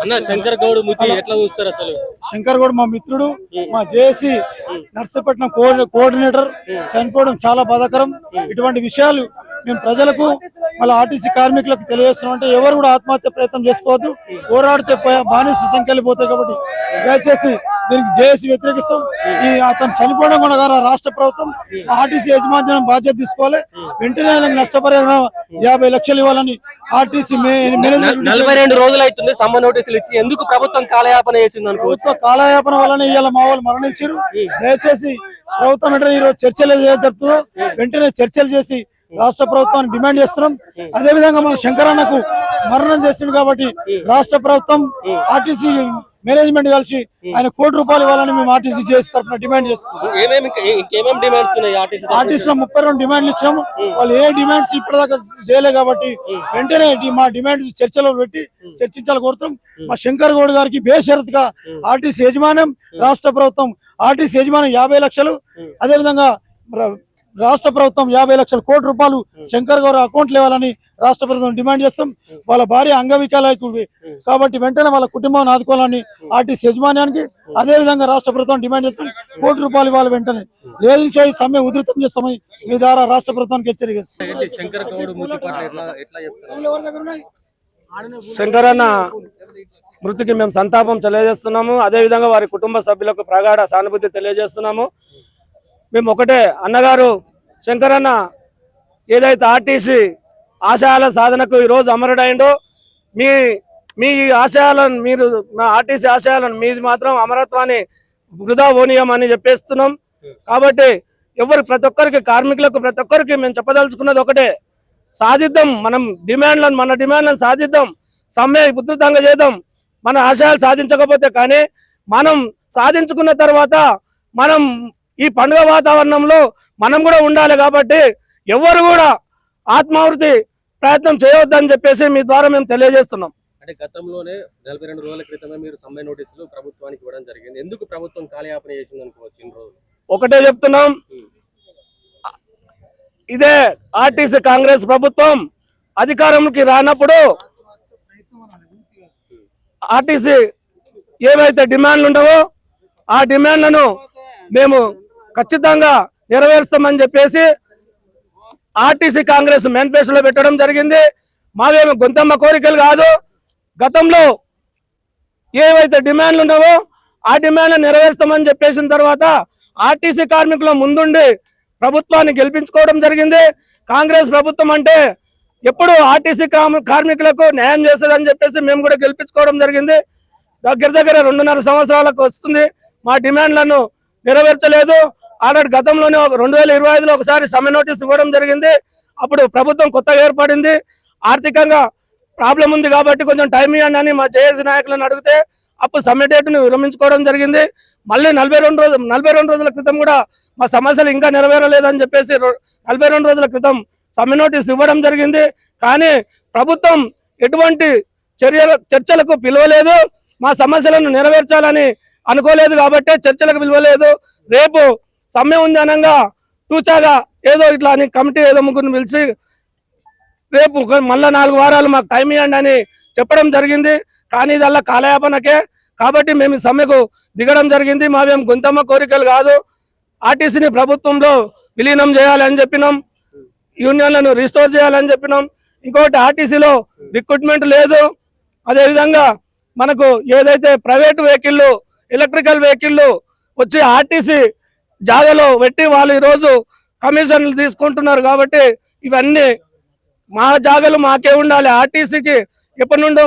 అన్న శంకర్ గౌడ్ ముతి ఎట్లా చూస్తారు అసలు? శంకర్ గౌడ్ మా మిత్రుడు, మా జేఏసీ నర్సీపట్నం కోఆర్డినేటర్ చనిపోవడం చాలా బాధాకరం. ఇటువంటి విషయాలు మేము ప్రజలకు వాళ్ళ ఆర్టీసీ కార్మికులకు తెలియజేస్తున్నాం. అంటే ఎవరు కూడా ఆత్మహత్య ప్రయత్నం చేసుకోవద్దు, పోరాడితే బానిస సంఖ్యలు పోతాయి. కాబట్టి దయచేసి దీనికి జేఏసీ వ్యతిరేకిస్తాం. ఈ అతను చనిపోవడం కూడా రాష్ట్ర ప్రభుత్వం ఆర్టీసీ యాజమాన్యం బాధ్యత తీసుకోవాలి. వెంటనే నష్టపరిహారం 50 లక్షలు ఇవ్వాలని ఆర్టీసీ 42 రోజులు అవుతుంది సమ్మె నోటీసులు ఇచ్చి. ఎందుకు ప్రభుత్వం కాలయాపన చేసింది? ప్రభుత్వ కాలయాపన వల్లనే ఇవాళ మా వాళ్ళు మరణించారు. దయచేసి ప్రభుత్వం వెంటనే ఈరోజు చర్చలు జరుపుతుందో వెంటనే చర్చలు చేసి రాష్ట్ర ప్రభుత్వాన్ని డిమాండ్ చేస్తున్నాం. అదే విధంగా మన శంకరన్నకు మరణం చేసింది కాబట్టి రాష్ట్ర ప్రభుత్వం ఆర్టీసీ మేనేజ్మెంట్ కలిసి ఆయన ₹1 ఇవ్వాలని మేము ఆర్టీసీ చేసి తరఫున డిమాండ్ చేస్తున్నాం. ఆర్టీసీ 32 డిమాండ్లు ఇచ్చాము. వాళ్ళు ఏ డిమాండ్స్ ఇప్పటిదాకా చేయలేదు కాబట్టి వెంటనే మా డిమాండ్స్ చర్చలో పెట్టి చర్చించాలి కోరుతున్నాం. మా శంకర్ గౌడ్ గారికి బేషరతుగా ఆర్టీసీ యజమాన్యం, రాష్ట్ర ప్రభుత్వం ఆర్టీసీ యజమాన్యం 50 లక్షలు, అదేవిధంగా రాష్ట్ర ప్రభుత్వం 50 లక్షల ₹1 శంకర్ గౌడ్ అకౌంట్ ఇవ్వాలని రాష్ట్ర ప్రభుత్వం డిమాండ్ చేస్తాం. వాళ్ళ భార్య అంగవికలాయకుడు కాబట్టి వెంటనే వాళ్ళ కుటుంబాన్ని ఆదుకోవాలని ఆర్టీసీ యజమాన్యానికి, అదే విధంగా రాష్ట్ర ప్రభుత్వం డిమాండ్ చేస్తాం. ₹1 ఇవ్వాలి వెంటనే, లేదు సమ్మె ఉధృతం చేస్తామని మీ ద్వారా రాష్ట్ర ప్రభుత్వానికి హెచ్చరిస్తాం. శంకరన్న మృతికి మేము సంతాపం తెలియజేస్తున్నాము. అదేవిధంగా వారి కుటుంబ సభ్యులకు ప్రగాఢ సానుభూతి తెలియజేస్తున్నాము. మేము ఒకటే, అన్నగారు శంకరన్న ఏదైతే ఆర్టీసీ ఆశయాల సాధనకు ఈరోజు అమరుడైండో, మీ ఆశయాలను మీరు మా ఆర్టీసీ ఆశయాలను మీది మాత్రం అమరత్వాన్ని వృధా ఓనీయమని చెప్పేస్తున్నాం. కాబట్టి ప్రతి ఒక్కరికి కార్మికులకు ప్రతి ఒక్కరికి మేము చెప్పదలుచుకున్నది ఒకటే, సాధిద్దాం మన డిమాండ్లను సాధిద్దాం, సమ్మె ఉధృతంగా చేద్దాం. మన ఆశయాలు సాధించకపోతే కానీ మనం సాధించుకున్న తర్వాత మనం ఈ పండుగ వాతావరణంలో మనం కూడా ఉండాలి. కాబట్టి ఎవరు కూడా ఆత్మాహుతి ప్రయత్నం చేయవద్దని చెప్పేసి మీ ద్వారా మేము తెలియజేస్తున్నాం. అంటే గతంలోనే 42 రోజుల క్రితమే మీరు సమ్మె నోటీసులు ప్రభుత్వానికి ఇవ్వడం జరిగింది. ఎందుకు ప్రభుత్వం కాలయాపన చేసింది అనుకోవచ్చు? ఒకటే చెప్తున్నాం, ఇదే ఆర్టీసీ కాంగ్రెస్ ప్రభుత్వం అధికారంలోకి రానప్పుడు ఆర్టీసీ ఏవైతే డిమాండ్లు ఉండవో ఆ డిమాండ్లను మేము ఖచ్చితంగా నెరవేరుస్తామని చెప్పేసి ఆర్టీసీ కాంగ్రెస్ మేనిఫెస్టోలో పెట్టడం జరిగింది. మావేమో గొంతమ్మ కోరికలు కాదు. గతంలో ఏవైతే డిమాండ్లు ఉన్నావో ఆ డిమాండ్లు నెరవేరుస్తామని చెప్పేసిన తర్వాత ఆర్టీసీ కార్మికుల ముందుండి ప్రభుత్వాన్ని గెలిపించుకోవడం జరిగింది. కాంగ్రెస్ ప్రభుత్వం అంటే ఎప్పుడు ఆర్టీసీ కార్మికులకు న్యాయం చేస్తుందని చెప్పేసి మేము కూడా గెలిపించుకోవడం జరిగింది. దగ్గర 2.5 సంవత్సరాలకు వస్తుంది. మా డిమాండ్లను నెరవేర్చలేదు. ఆనాడు గతంలోనే 2025లో ఒకసారి సమ్మె నోటీస్ ఇవ్వడం జరిగింది. అప్పుడు ప్రభుత్వం కొత్తగా ఏర్పడింది. ఆర్థికంగా ప్రాబ్లం ఉంది కాబట్టి కొంచెం టైం ఇవ్వండి అని మా జేఏసీ నాయకులను అడిగితే అప్పుడు సమ్మె డేట్ను విరమించుకోవడం జరిగింది. మళ్ళీ 42 రోజుల క్రితం కూడా మా సమస్యలు ఇంకా నెరవేరలేదని చెప్పేసి 42 రోజుల క్రితం సమ్మె నోటీస్ ఇవ్వడం జరిగింది. కానీ ప్రభుత్వం ఎటువంటి చర్చలకు పిలవలేదు. మా సమస్యలను నెరవేర్చాలని అనుకోలేదు కాబట్టి చర్చలకు పిలవలేదు. రేపు సమ్మె ఉంది అనగా తూచాగా ఏదో ఇట్లా అని కమిటీ ఏదో ముగ్గురిని పిలిచి రేపు మళ్ళా 4 వారాలు మాకు టైం ఇవ్వండి అని చెప్పడం జరిగింది. కానీ ఇదల్లా కాలయాపనకే. కాబట్టి మేము సమ్మెకు దిగడం జరిగింది. మావేం గొంతమ్మ కోరికలు కాదు. ఆర్టీసీని ప్రభుత్వంలో విలీనం చేయాలని చెప్పినాం, యూనియన్లను రిస్టోర్ చేయాలని చెప్పినాం. ఇంకోటి ఆర్టీసీలో రిక్రూట్మెంట్ లేదు. అదేవిధంగా మనకు ఏదైతే ప్రైవేట్ వెహికల్ ఎలక్ట్రికల్ వెహికల్ వచ్చి ఆర్టీసీ జాగాలో పెట్టి వాళ్ళు ఈరోజు కమిషన్లు తీసుకుంటున్నారు. కాబట్టి ఇవన్నీ మా జాగాలు మాకే ఉండాలి. ఆర్టీసీకి ఎప్పటి నుండో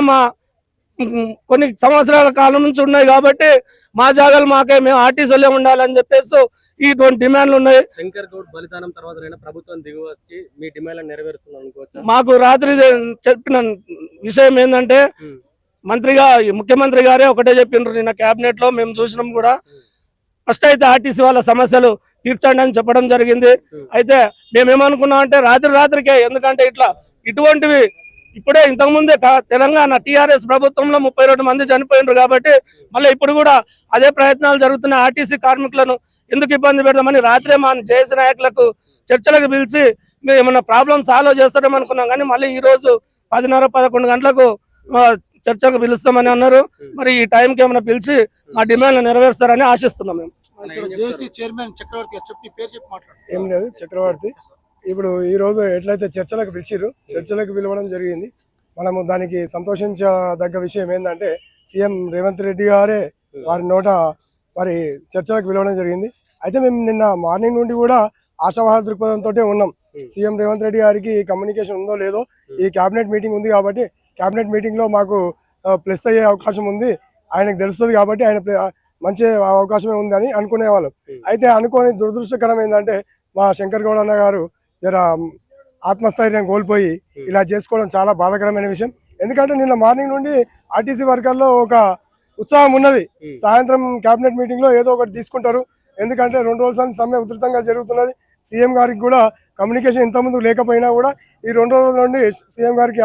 కొన్ని సంవత్సరాల కాలం నుంచి ఉన్నాయి కాబట్టి మా జాగాలు మాకే, మేము ఆర్టీసీలో ఉండాలని చెప్పేసి ఇటువంటి డిమాండ్లు ఉన్నాయి. శంకర్ గౌడ్ బలిదానం తర్వాత ప్రభుత్వం దిగువచ్చి మీ డిమాండ్లను నెరవేరుస్తుంది అనుకోవచ్చు. మాకు రాత్రి చెప్పిన విషయం ఏంటంటే ముఖ్యమంత్రి గారే ఒకటే చెప్పిండ్రు నిన్న కేబినెట్ లో. మేము చూసినాం కూడా. ఫస్ట్ అయితే ఆర్టీసీ వాళ్ళ సమస్యలు తీర్చండి అని చెప్పడం జరిగింది. అయితే మేమేమనుకున్నాం అంటే రాత్రికే, ఎందుకంటే ఇటువంటివి ఇప్పుడే ఇంతకుముందే తెలంగాణ టీఆర్ఎస్ ప్రభుత్వంలో 32 మంది చనిపోయినారు కాబట్టి మళ్ళీ ఇప్పుడు కూడా అదే ప్రయత్నాలు జరుగుతున్నాయి. ఆర్టీసీ కార్మికులను ఎందుకు ఇబ్బంది పెడదామని రాత్రే మా జేఏసీ నాయకులకు చర్చలకు పిలిచి మేము ఏమన్నా ప్రాబ్లమ్ సాల్వ్ చేస్తాం అనుకున్నాం. కానీ మళ్ళీ ఈ రోజు 10:30, 11 గంటలకు చర్చకు పిలుస్తామని అన్నారు. మరి ఈ టైంకి ఏమైనా పిలిచి మా డిమాండ్లు నెరవేరుస్తారని ఆశిస్తున్నాం మేము. జేసీ చైర్మన్ చక్రవర్తి చెప్పి పేరు చెప్పి మాట్లాడు. ఏం లేదు చక్రవర్తి. ఇప్పుడు ఈ రోజు ఎట్లయితే చర్చలకు పిలిచిర్రు, చర్చలకు పిలవడం జరిగింది. మనము దానికి సంతోషించదగ్గ విషయం ఏంటంటే సీఎం రేవంత్ రెడ్డి గారే వారి నోట మరి చర్చలకు పిలవడం జరిగింది. అయితే మేము నిన్న మార్నింగ్ నుండి కూడా ఆశావాహ దృక్పథంతో ఉన్నాం. సీఎం రేవంత్ రెడ్డి గారికి కమ్యూనికేషన్ ఉందో లేదో, ఈ కేబినెట్ మీటింగ్ ఉంది కాబట్టి కేబినెట్ మీటింగ్ లో మాకు ప్లస్ అయ్యే అవకాశం ఉంది, ఆయనకు తెలుస్తుంది కాబట్టి ఆయన మంచి అవకాశమే ఉంది అని అనుకునేవాళ్ళం. అయితే అనుకోని దురదృష్టకరం ఏంటంటే మా శంకర్ గౌడ్ అన్న గారు జర ఆత్మస్థైర్యం కోల్పోయి ఇలా చేసుకోవడం చాలా బాధాకరమైన విషయం. ఎందుకంటే నిన్న మార్నింగ్ నుండి ఆర్టీసీ వర్కర్లో ఒక ఉత్సాహం ఉన్నది. సాయంత్రం కేబినెట్ మీటింగ్ లో ఏదో ఒకటి తీసుకుంటారు. ఎందుకంటే 2 రోజుల సమ్మె ఉధృతంగా జరుగుతున్నది. సీఎం గారికి కూడా కమ్యూనికేషన్ ఇంతకుముందు లేకపోయినా కూడా ఈ 2 రోజుల నుండి సీఎం గారికి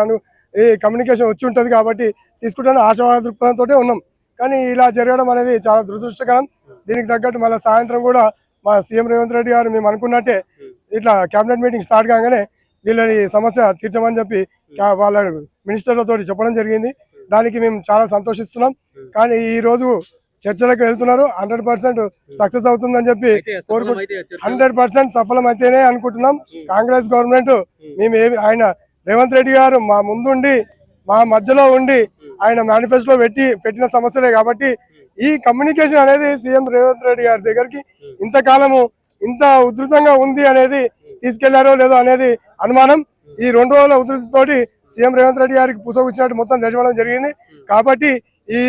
ఈ కమ్యూనికేషన్ వచ్చి ఉంటుంది కాబట్టి తీసుకుంటాను ఆశావాద దృక్పథంతో ఉన్నాం. కానీ ఇలా జరగడం అనేది చాలా దురదృష్టకరం. దీనికి తగ్గట్టు మళ్ళీ సాయంత్రం కూడా మా సీఎం రేవంత్ రెడ్డి గారు మేము అనుకున్నట్టే ఇట్లా కేబినెట్ మీటింగ్ స్టార్ట్ కాగానే వీళ్ళని సమస్య తీర్చమని చెప్పి వాళ్ళ మినిస్టర్లతో చెప్పడం జరిగింది. దానికి మేము చాలా సంతోషిస్తున్నాం. కానీ ఈ రోజు చర్చలకు వెళ్తున్నారు, 100% సక్సెస్ అవుతుందని చెప్పి 100% సఫలం అయితేనే అనుకుంటున్నాం. కాంగ్రెస్ గవర్నమెంట్ మేము ఆయన రేవంత్ రెడ్డి గారు మా ముందుండి మా మధ్యలో ఉండి ఆయన మేనిఫెస్టోలో పెట్టిన సమస్యలే కాబట్టి ఈ కమ్యూనికేషన్ అనేది సీఎం రేవంత్ రెడ్డి గారి దగ్గరికి ఇంతకాలము ఇంత ఉధృతంగా ఉంది అనేది తీసుకెళ్లారో లేదో అనేది అనుమానం. ఈ 2 రోజుల ఉధృతితోటి సీఎం రేవంత్ రెడ్డి గారికి పూసగుచ్చినట్టు మొత్తం తెచ్చడం జరిగింది. కాబట్టి ఈ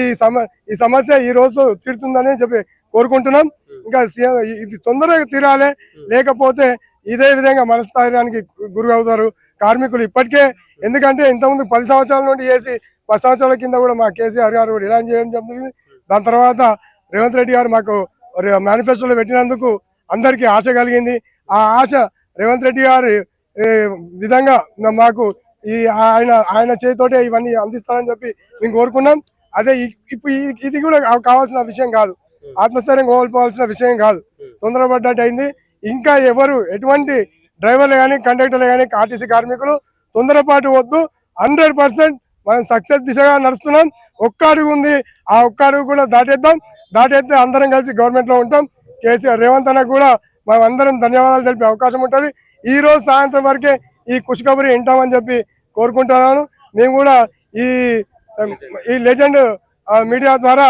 సమస్య ఈ రోజు తీరుతుందని చెప్పి కోరుకుంటున్నాం. ఇంకా ఇది తొందరగా తీరాలి, లేకపోతే ఇదే విధంగా మనస్థైర్యానికి గురి అవుతారు కార్మికులు ఇప్పటికే. ఎందుకంటే ఇంతకుముందు 10 సంవత్సరాల నుండి చేసి 10 సంవత్సరాల కింద కూడా మా కేసీఆర్ గారు కూడా ఇలా చేయడం జరిగింది. దాని తర్వాత రేవంత్ రెడ్డి గారు మాకు మేనిఫెస్టోలో పెట్టినందుకు అందరికీ ఆశ కలిగింది. ఆ ఆశ రేవంత్ రెడ్డి గారి విధంగా మాకు ఈ ఆయన చేతితోటే ఇవన్నీ అందిస్తారని చెప్పి మేము కోరుకున్నాం. అదే ఇప్పుడు ఇది కూడా కావాల్సిన విషయం కాదు, ఆత్మస్థైర్యం కోల్పోవాల్సిన విషయం కాదు. తొందరపడ్డట్టు అయింది. ఇంకా ఎవరు ఎటువంటి డ్రైవర్లు కానీ కండక్టర్లు కానీ ఆర్టీసీ కార్మికులు తొందరపాటు వద్దు. 100% మనం సక్సెస్ దిశగా నడుస్తున్నాం. ఒక్క అడుగు ఉంది, ఆ ఒక్క అడుగు కూడా దాటేస్తే అందరం కలిసి గవర్నమెంట్ లో ఉంటాం. కేసీఆర్ రేవంత్ అన్న కూడా మనం అందరం ధన్యవాదాలు తెలిపే అవకాశం ఉంటుంది. ఈ రోజు సాయంత్రం వరకే ఈ ఖుషిఖబరి వింటామని చెప్పి కోరుకుంటున్నాను. మేము కూడా ఈ లెజెండ్ మీడియా ద్వారా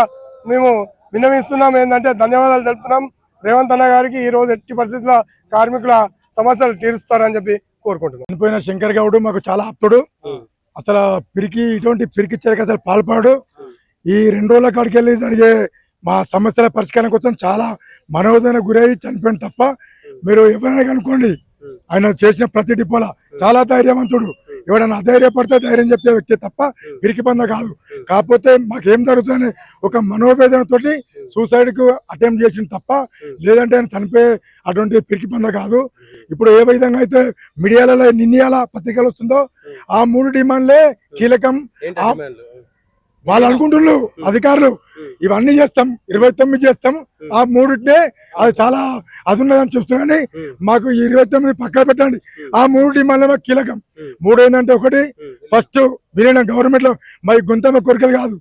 మేము విన్నవిస్తున్నాం ఏంటంటే ధన్యవాదాలు తెలుపుతున్నాం రేవంత్ అన్న గారికి. ఈ రోజు ఎట్టి పరిస్థితుల్లో కార్మికుల సమస్యలు తీరుస్తారని చెప్పి కోరుకుంటున్నాం. చనిపోయిన శంకర్ గౌడ్ మాకు చాలా ఆప్తుడు. అసలు ఇటువంటి పిరికి చర్యకు అసలు పాల్పడు. ఈ 2 రోజుల కాడికి వెళ్ళి జరిగే మా సమస్యల పరిష్కారం కోసం చాలా మనోవేదన గురై చనిపోయిన తప్ప మీరు ఎవరైనా కనుక్కోండి, ఆయన చేసిన ప్రతి డిపోలా చాలా ధైర్యవంతుడు. ఎవడన్నా అధైర్యపడితే ధైర్యం చెప్పే వ్యక్తి తప్ప పిరికి పంద కాదు. కాకపోతే మాకేం జరుగుతుందని ఒక మనోవేదనతోటి సూసైడ్ కు అటెంప్ట్ చేసిన తప్ప, లేదంటే ఆయన చనిపోయే అటువంటి పిరికి పంద కాదు. ఇప్పుడు ఏ విధంగా అయితే మీడియాలలో నిన్నయాల పత్రికలు వస్తుందో ఆ 3 డిమాండ్లే కీలకం. వాళ్ళు అనుకుంటున్నారు అధికారులు ఇవన్నీ చేస్తాం, 29 చేస్తాం, ఆ 3నే అది చాలా అది ఉన్నదని చూస్తున్నాని మాకు 29 పక్క పెట్టండి. ఆ 3 డిమాండ్ల కీలకం. 3 ఏంటంటే, ఒకటి ఫస్ట్ వీరైన గవర్నమెంట్ లో మరి గొంతమ్మ కోరికలు కాదు,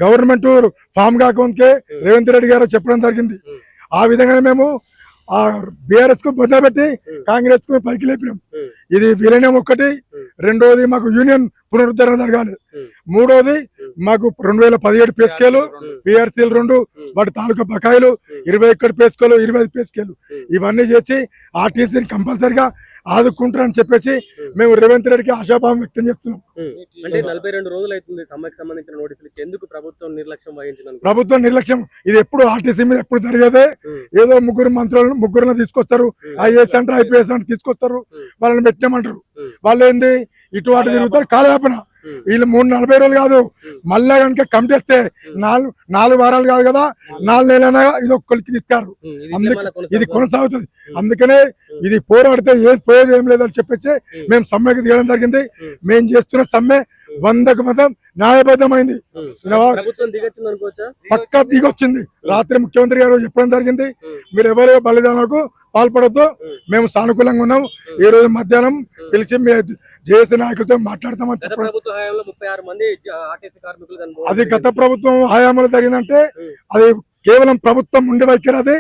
గవర్నమెంట్ ఫామ్ కాకముందుకే రేవంత్ రెడ్డి గారు చెప్పడం జరిగింది. ఆ విధంగా మేము ఆ బీఆర్ఎస్ కు బొందబెట్టి కాంగ్రెస్ కు పైకి లేపినాం. ఇది విలీనం ఒకటి. రెండోది మాకు యూనియన్ పునరుద్ధరణ జరగాలి. మూడోది మాకు 2017 పే స్కేలు, పిఆర్సీలు 2, వాటి తాలూకా బకాయిలు 21 పే స్కేలు, 25 పే స్కేలు ఇవన్నీ చేసి ఆర్టీసీని కంపల్సరిగా ఆదుకుంటారని చెప్పేసి మేము రేవంత్ రెడ్డికి ఆశాభావం వ్యక్తం చేస్తున్నాం. అంటే 42 రోజులు అవుతుంది సమ్మెకి సంబంధించిన నోటీసులు ఎందుకు ప్రభుత్వం నిర్లక్ష్యం వహించింది? ప్రభుత్వం నిర్లక్ష్యం ఇది ఎప్పుడు ఆర్టీసీ మీద ఎప్పుడు జరిగేదే. ఏదో ముగ్గురుని తీసుకొస్తారు, ఐఏఎస్ అంటారు, ఐపీఎస్ అంటే తీసుకొస్తారు, వాళ్ళని పెట్టినామంటారు. వాళ్ళు ఏంది ఇటు అటు తిరుగుతారు, కాలయాపన. వీళ్ళు 340 రోజులు కాదు, మళ్ళా కనుక కమిటేస్తే 4 వారాలు కాదు కదా, 4 నెలలైనా ఇది ఒక్కరికి తీసుకారు. ఇది కొనసాగుతుంది. అందుకనే ఇది పోరాడితే ఏది పోయేది ఏం లేదని చెప్పేసి మేము సమ్మెకి దిగడం జరిగింది. మేము చేస్తున్న సమ్మె 100% న్యాయబద్ధమైంది. పక్కా దిగొచ్చింది. రాత్రి ముఖ్యమంత్రి గారు చెప్పడం జరిగింది, మీరు ఎవరో బలిదానాలకు పాల్పడద్దు. మేము సానుకూలంగా ఉన్నాం. ఈ రోజు మధ్యాహ్నం పిలిచి జేఏసీ నాయకులతో మాట్లాడతామని గత చెప్పడం. ప్రభుత్వ హయాంలో 36 మంది ఆర్టీసీ కార్మికులు చనిపోవడం అది గత జరిగింది. ప్రభుత్వం హయాంలో జరిగిందంటే అది కేవలం ప్రభుత్వం ఉండి వైఖరి. అది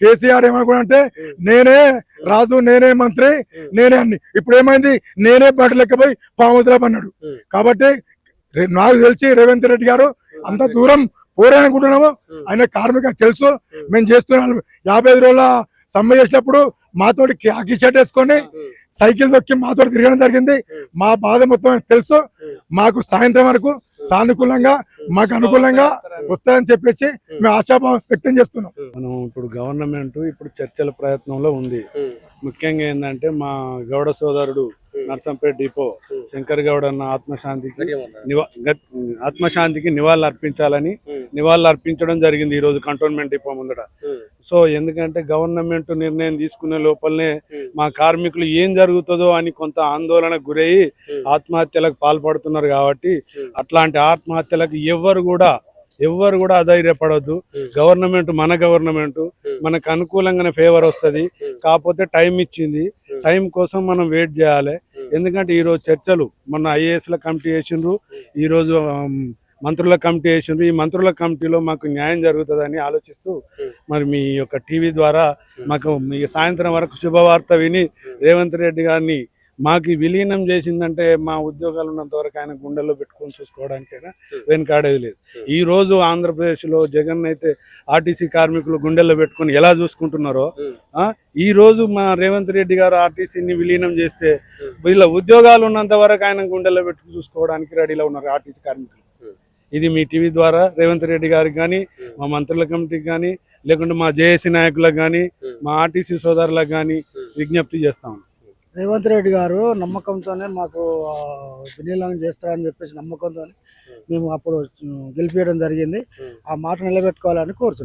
కేసీఆర్ ఏమనుకున్నా నేనే రాజు, నేనే మంత్రి, నేనే అన్ని. ఇప్పుడు ఏమైంది, నేనే బట్టలెక్కపోయి పాముద్రా అన్నాడు. కాబట్టి నాకు తెలిసి రేవంత్ రెడ్డి గారు అంత దూరం పోరానుకుంటున్నాము. ఆయన కార్మిక తెలుసు. మేము చేస్తున్నాం 55 రోజుల సమ్మె చేసినప్పుడు మాతోటి కాకి షర్ట్ వేసుకొని సైకిల్ తొక్కి మాతో తిరగడం జరిగింది. మా బాధ మొత్తం తెలుసు. మాకు సాయంత్రం వరకు సానుకూలంగా మాకు అనుకూలంగా వస్తాయని చెప్పేసి మేము ఆశాభావం వ్యక్తం చేస్తున్నాం. మనం ఇప్పుడు గవర్నమెంట్ ఇప్పుడు చర్చల ప్రయత్నంలో ఉంది. ముఖ్యంగా ఏంటంటే మా గౌడ సోదరుడు నర్సంపేట డిపో శంకర్ గౌడ్ అన్న ఆత్మశాంతికి నివాళులు అర్పించాలని నివాళులు అర్పించడం జరిగింది ఈ రోజు కంటోన్మెంట్ డిపో ముందట. సో ఎందుకంటే గవర్నమెంట్ నిర్ణయం తీసుకునే లోపలనే మా కార్మికులు ఏం జరుగుతుందో అని కొంత ఆందోళనకు గురయ్యి ఆత్మహత్యలకు పాల్పడుతున్నారు. కాబట్టి అట్లాంటి ఆత్మహత్యలకు ఎవ్వరు కూడా అధైర్యపడొద్దు. గవర్నమెంట్ మన గవర్నమెంట్ మనకు అనుకూలంగానే ఫేవర్ వస్తుంది. కాకపోతే టైం ఇచ్చింది. టైం కోసం మనం వెయిట్ చేయాలి. ఎందుకంటే ఈరోజు చర్చలు మొన్న ఐఏఎస్ల కమిటీ చేసిండ్రు, ఈరోజు మంత్రుల కమిటీ చేసిండ్రు. ఈ మంత్రుల కమిటీలో మాకు న్యాయం జరుగుతుందని ఆలోచిస్తూ మరి మీ యొక్క టీవీ ద్వారా మాకు ఈ సాయంత్రం వరకు శుభవార్త విని రేవంత్ రెడ్డి గారిని మాకు విలీనం చేసిందంటే మా ఉద్యోగాలు ఉన్నంత వరకు ఆయన గుండెల్లో పెట్టుకొని చూసుకోవడానికైనా వెనుకాడేది లేదు. ఈ రోజు ఆంధ్రప్రదేశ్లో జగన్ అయితే ఆర్టీసీ కార్మికులు గుండెల్లో పెట్టుకొని ఎలా చూసుకుంటున్నారో ఈ రోజు మా రేవంత్ రెడ్డి గారు ఆర్టీసీని విలీనం చేస్తే వీళ్ళ ఉద్యోగాలు ఉన్నంత వరకు ఆయన గుండెల్లో పెట్టుకుని చూసుకోవడానికి రెడీలో ఉన్నారు ఆర్టీసీ కార్మికులు. ఇది మీ టీవీ ద్వారా రేవంత్ రెడ్డి గారికి కానీ, మా మంత్రుల కమిటీకి కానీ, లేకుంటే మా జేఏసీ నాయకులకు కానీ, మా ఆర్టీసీ సోదరులకు కానీ విజ్ఞప్తి చేస్తాం. రేవంత్ రెడ్డి గారు నమ్మకంతోనే మాకు విలీనం చేస్తారని చెప్పేసి నమ్మకంతో మేము అప్పుడు గెలిపించడం జరిగింది. ఆ మాట నిలబెట్టుకోవాలని కోరుతున్నాం.